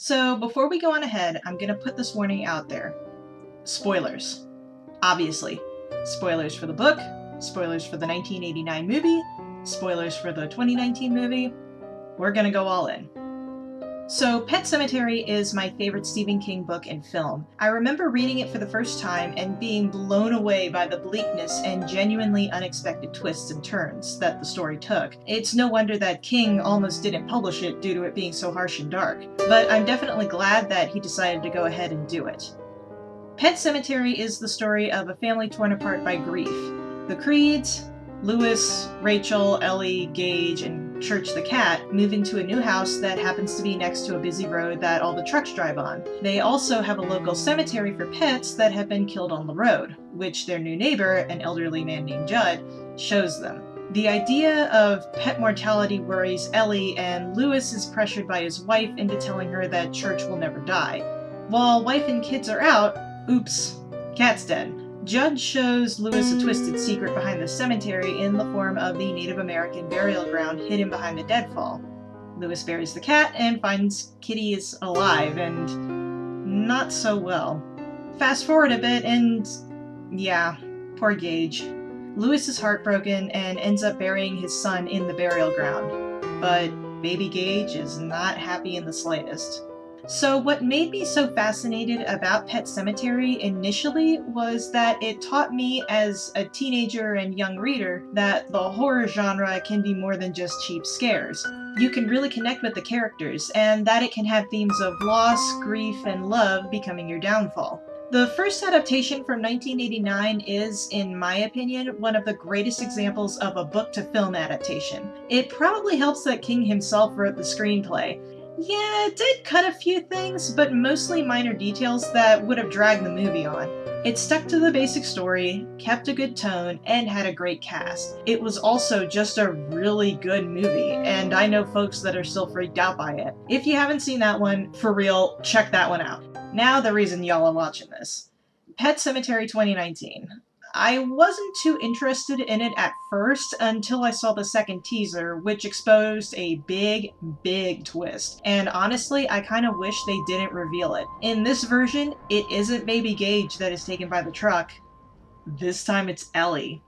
So before we go on ahead, I'm going to put this warning out there. Spoilers. Obviously. Spoilers for the book, spoilers for the 1989 movie, spoilers for the 2019 movie. We're going to go all in. So, Pet Sematary is my favorite Stephen King book and film. I remember reading it for the first time and being blown away by the bleakness and genuinely unexpected twists and turns that the story took. It's no wonder that King almost didn't publish it due to it being so harsh and dark, but I'm definitely glad that he decided to go ahead and do it. Pet Sematary is the story of a family torn apart by grief. The Creeds, Louis, Rachel, Ellie, Gage, and Church the cat move into a new house that happens to be next to a busy road that all the trucks drive on. They also have a local cemetery for pets that have been killed on the road, which their new neighbor, an elderly man named Judd, shows them. The idea of pet mortality worries Ellie, and Louis is pressured by his wife into telling her that Church will never die. While wife and kids are out, oops, cat's dead. Judd shows Louis a twisted secret behind the cemetery in the form of the Native American burial ground hidden behind the deadfall. Louis buries the cat and finds Kitty is alive and not so well. Fast forward a bit and yeah, poor Gage. Louis is heartbroken and ends up burying his son in the burial ground, but baby Gage is not happy in the slightest. So what made me so fascinated about Pet Sematary initially was that it taught me as a teenager and young reader that the horror genre can be more than just cheap scares. You can really connect with the characters, and that it can have themes of loss, grief, and love becoming your downfall. The first adaptation from 1989 is, in my opinion, one of the greatest examples of a book-to-film adaptation. It probably helps that King himself wrote the screenplay. Yeah, it did cut a few things, but mostly minor details that would have dragged the movie on. It stuck to the basic story, kept a good tone, and had a great cast. It was also just a really good movie, and I know folks that are still freaked out by it. If you haven't seen that one, for real, check that one out. Now the reason y'all are watching this. Pet Sematary 2019. I wasn't too interested in it at first until I saw the second teaser, which exposed a big twist. And honestly, I kind of wish they didn't reveal it. In this version, it isn't baby Gage that is taken by the truck. This time it's Ellie.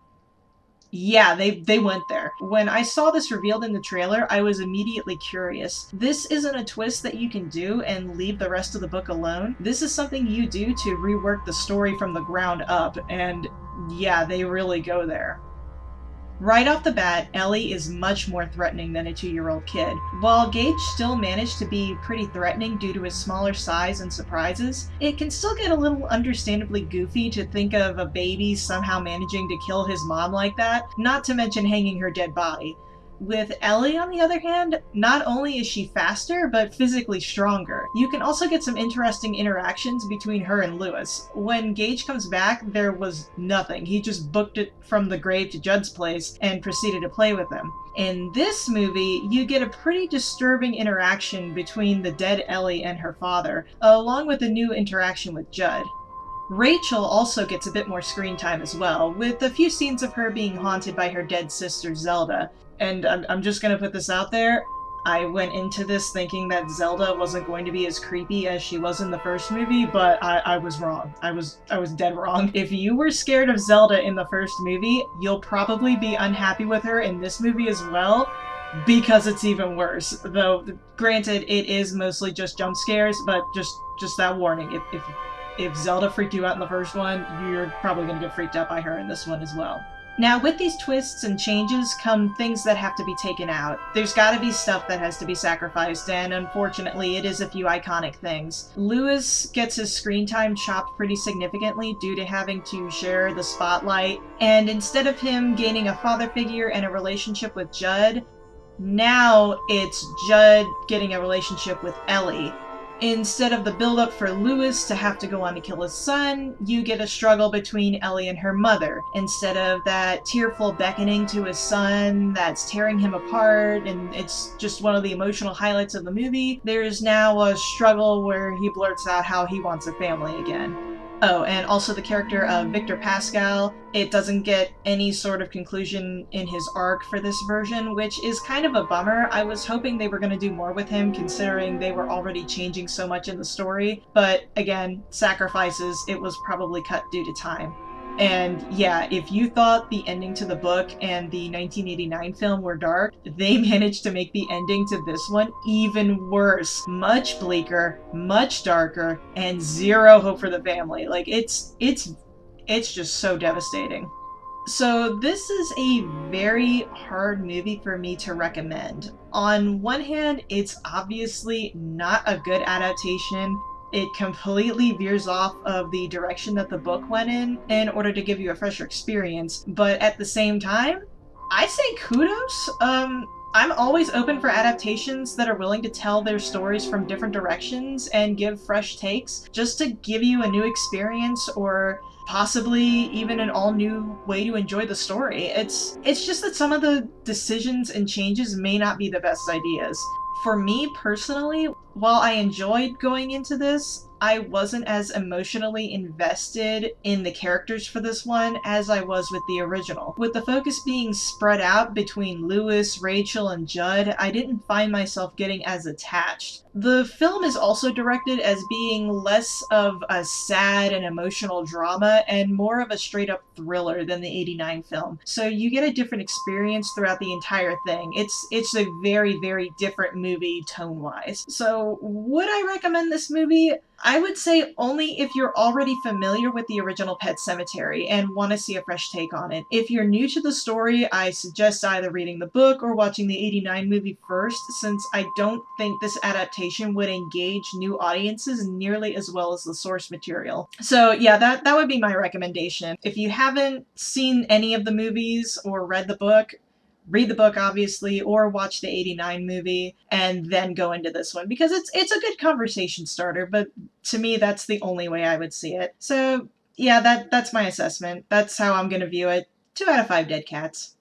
Yeah, they went there. When I saw this revealed in the trailer, I was immediately curious. This isn't a twist that you can do and leave the rest of the book alone. This is something you do to rework the story from the ground up, and yeah, they really go there. Right off the bat, Ellie is much more threatening than a 2-year-old kid. While Gage still managed to be pretty threatening due to his smaller size and surprises, it can still get a little understandably goofy to think of a baby somehow managing to kill his mom like that, not to mention hanging her dead body. With Ellie, on the other hand, not only is she faster, but physically stronger. You can also get some interesting interactions between her and Louis. When Gage comes back, there was nothing. He just booked it from the grave to Judd's place and proceeded to play with him. In this movie, you get a pretty disturbing interaction between the dead Ellie and her father, along with a new interaction with Judd. Rachel also gets a bit more screen time as well, with a few scenes of her being haunted by her dead sister Zelda. And I'm just gonna put this out there, I went into this thinking that Zelda wasn't going to be as creepy as she was in the first movie, but I was wrong. I was dead wrong. If you were scared of Zelda in the first movie, you'll probably be unhappy with her in this movie as well, because it's even worse. Though, granted, it is mostly just jump scares, but just that warning. If Zelda freaked you out in the first one, you're probably gonna get freaked out by her in this one as well. Now, with these twists and changes come things that have to be taken out. There's gotta be stuff that has to be sacrificed, and unfortunately, it is a few iconic things. Louis gets his screen time chopped pretty significantly due to having to share the spotlight, and instead of him gaining a father figure and a relationship with Judd, now it's Judd getting a relationship with Ellie. Instead of the build-up for Louis to have to go on to kill his son, you get a struggle between Ellie and her mother. Instead of that tearful beckoning to his son that's tearing him apart, and it's just one of the emotional highlights of the movie, there is now a struggle where he blurts out how he wants a family again. Oh, and also the character of Victor Pascal. It doesn't get any sort of conclusion in his arc for this version, which is kind of a bummer. I was hoping they were going to do more with him, considering they were already changing so much in the story. But again, sacrifices, it was probably cut due to time. And yeah, if you thought the ending to the book and the 1989 film were dark, they managed to make the ending to this one even worse. Much bleaker, much darker, and zero hope for the family. Like it's just so devastating. So this is a very hard movie for me to recommend. On one hand, it's obviously not a good adaptation. It completely veers off of the direction that the book went in order to give you a fresher experience. But at the same time, I say kudos. I'm always open for adaptations that are willing to tell their stories from different directions and give fresh takes just to give you a new experience or possibly even an all new way to enjoy the story. It's just that some of the decisions and changes may not be the best ideas. For me personally, while I enjoyed going into this, I wasn't as emotionally invested in the characters for this one as I was with the original. With the focus being spread out between Lewis, Rachel, and Judd, I didn't find myself getting as attached. The film is also directed as being less of a sad and emotional drama and more of a straight up thriller than the 89 film. So you get a different experience throughout the entire thing. It's a very different movie tone wise. So would I recommend this movie? I would say only if you're already familiar with the original Pet Sematary and want to see a fresh take on it. If you're new to the story, I suggest either reading the book or watching the 89 movie first, since I don't think this adaptation would engage new audiences nearly as well as the source material. So yeah, that would be my recommendation. If you haven't seen any of the movies or read the book, read the book obviously or watch the 89 movie and then go into this one, because it's a good conversation starter, but to me that's the only way I would see it. So yeah, that's my assessment. That's how I'm going to view it. 2 out of 5 dead cats.